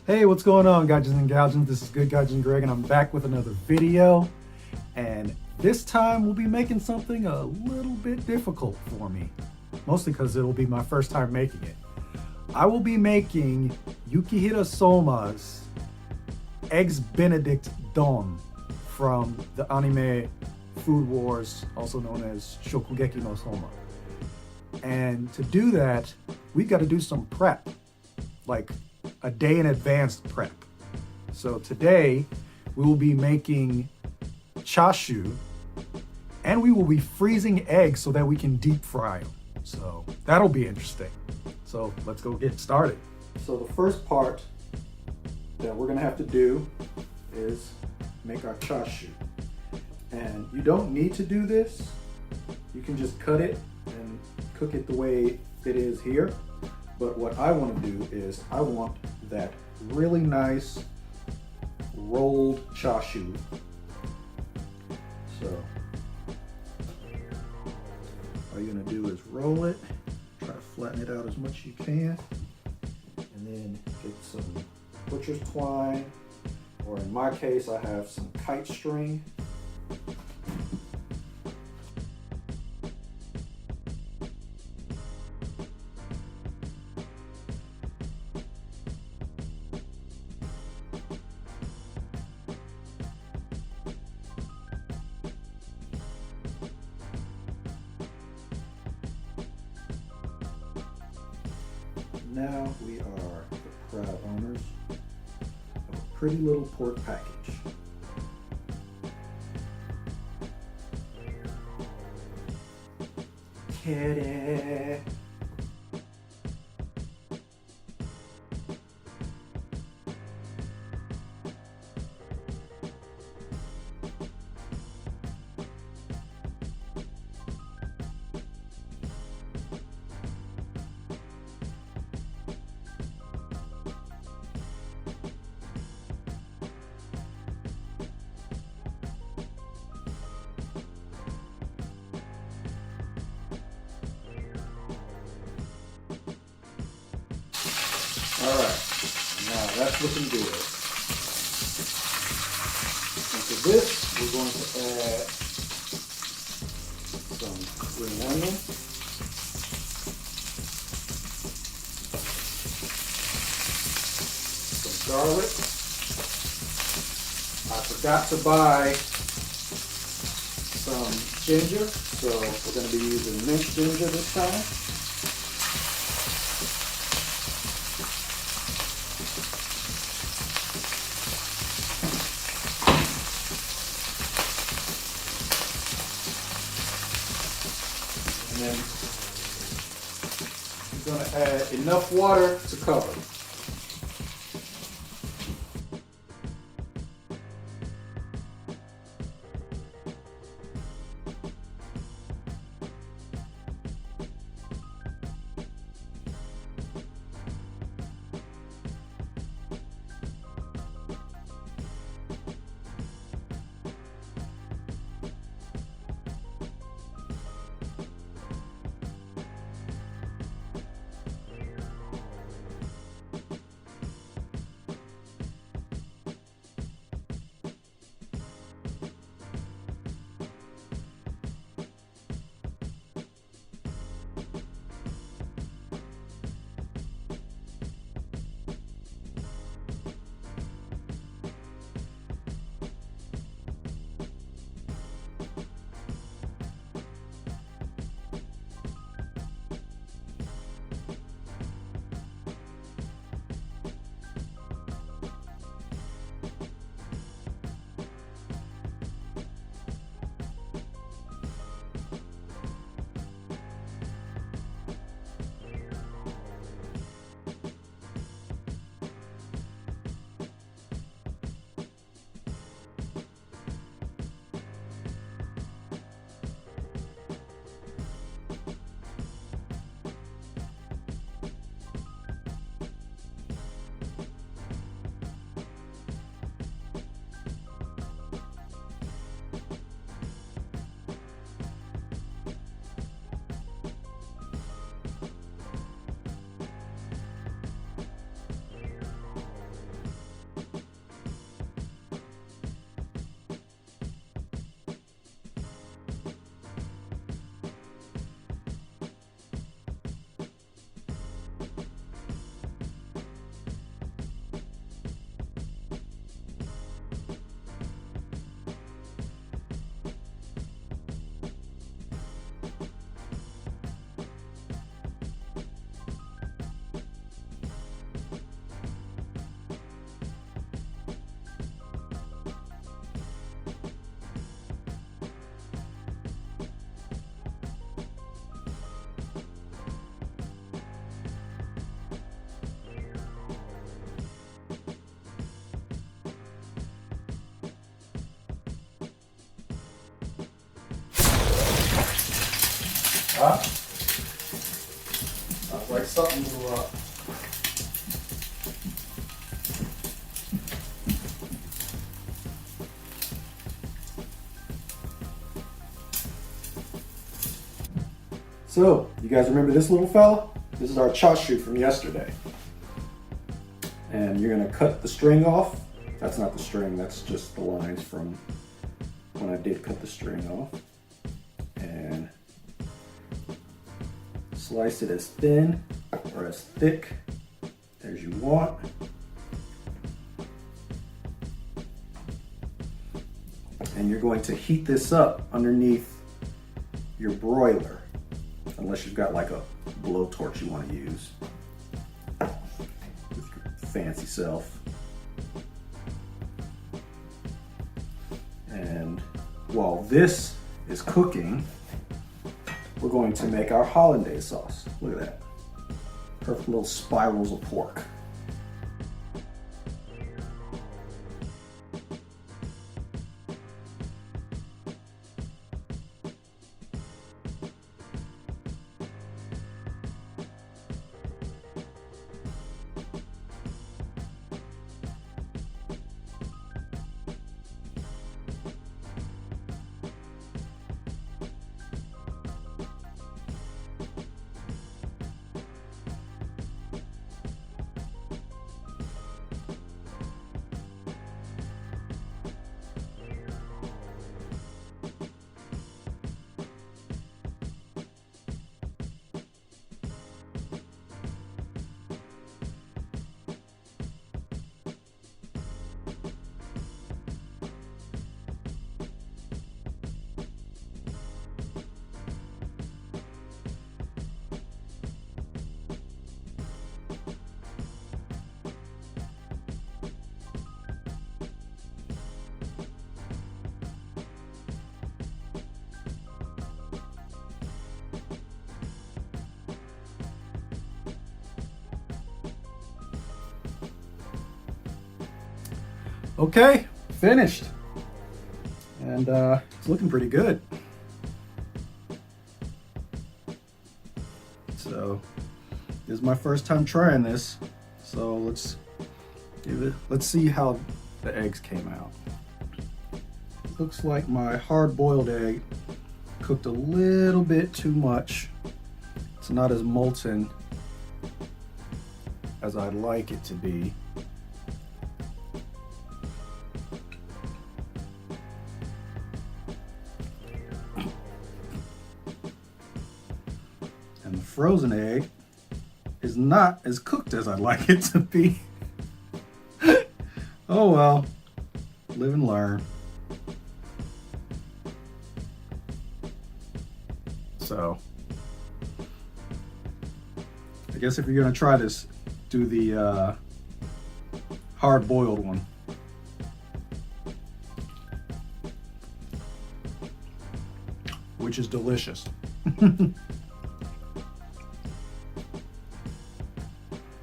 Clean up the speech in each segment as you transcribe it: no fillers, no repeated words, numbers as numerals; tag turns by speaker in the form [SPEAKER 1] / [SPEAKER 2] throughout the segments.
[SPEAKER 1] Hey, what's going on, Gaijins and Gaijins? This is Good Gaijin Greg, and I'm back with another video. And this time we'll be making something a little bit difficult for me, mostly because it'll be my first time making it. I will be making Yukihira Soma's Eggs Benedict Don from the anime Food Wars, also known as Shokugeki no Soma. And to do that, we've got to do some prep, like a day in advance prep. So today we will be making chashu, and we will be freezing eggs so that we can deep fry them. So that'll be interesting. So let's go get started. So the first part that we're gonna have to do is make our chashu. And you don't need to do this. You can just cut it and cook it the way it is here. But what I want to do is I want that really nice rolled chashu. So all you're going to do is roll it, try to flatten it out as much as you can, and then get some butcher's twine, or in my case I have some kite string. Now we are the proud owners of a pretty little pork package. Kitty. All right, now that's looking good. And to this, we're going to add some green onion, some garlic. I forgot to buy some ginger, so we're going to be using minced ginger this time. And then we're going to add enough water to cover. hot. Sounds like something blew up. So, you guys remember this little fella? This is our chashu from yesterday. And you're gonna cut the string off. That's not the string, that's just the lines from when I did cut the string off. And slice it as thin or as thick as you want. And you're going to heat this up underneath your broiler, unless you've got like a blowtorch you want to use with your fancy self. And while this is cooking, we're going to make our hollandaise sauce. Look at that. Perfect little spirals of pork. Okay, finished. And it's looking pretty good. So this is my first time trying this. So let's see how the eggs came out. Looks like my hard-boiled egg cooked a little bit too much. It's not as molten as I'd like it to be. And the frozen egg is not as cooked as I'd like it to be. Oh well, live and learn. So, I guess if you're gonna try this, do the hard-boiled one. Which is delicious.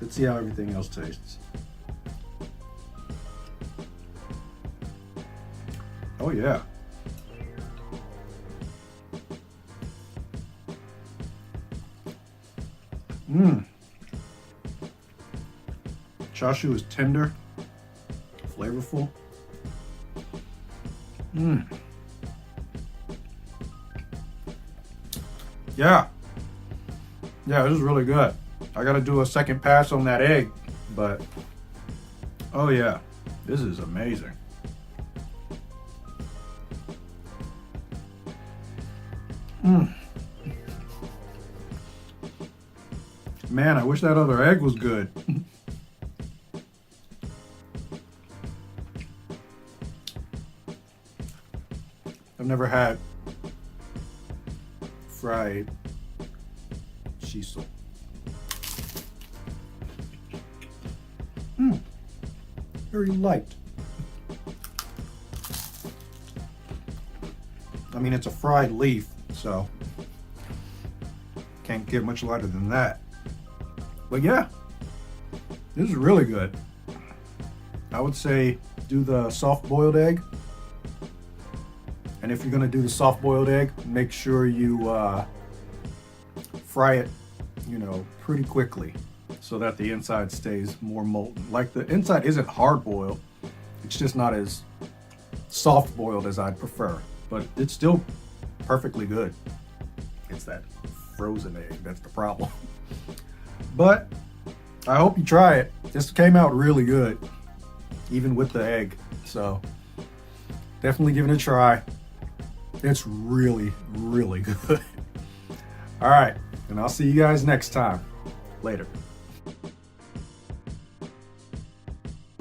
[SPEAKER 1] Let's see how everything else tastes. Oh yeah. Chashu is tender, flavorful. Yeah, this is really good. I gotta do a second pass on that egg, but oh yeah, this is amazing. Man, I wish that other egg was good. I've never had fried shiso. Very light. I mean, it's a fried leaf, so can't get much lighter than that. But yeah, this is really good. I would say do the soft-boiled egg. And if you're gonna do the soft-boiled egg, make sure you fry it, you know, pretty quickly so that the inside stays more molten. Like the inside isn't hard boiled, it's just not as soft boiled as I'd prefer, but it's still perfectly good. It's that frozen egg that's the problem. But I hope you try it. This came out really good, even with the egg. So definitely give it a try. It's really, really good. All right, and I'll see you guys next time. Later.